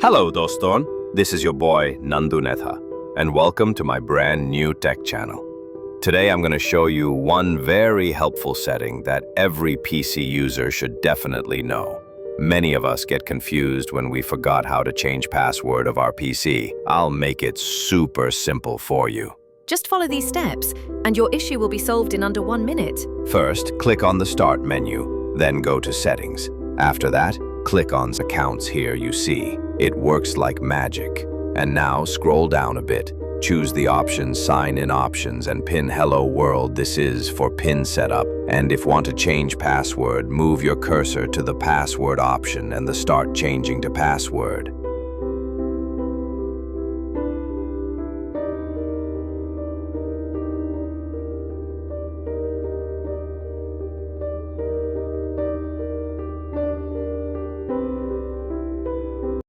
Hello doston, this is your boy Nandhu and welcome to my brand new tech channel. Today I'm going to show you one very helpful setting that every PC user should definitely know. Many of us get confused when we forgot how to change password of our PC. I'll make it super simple for you. Just follow these steps, and your issue will be solved in under 1 minute. First, click on the Start menu, then go to Settings. After that, click on Accounts here you see. It works like magic. And now scroll down a bit. Choose the option Sign In Options and PIN Hello World. This is for PIN setup. And if want to change password, move your cursor to the Password option and the Start Changing to Password.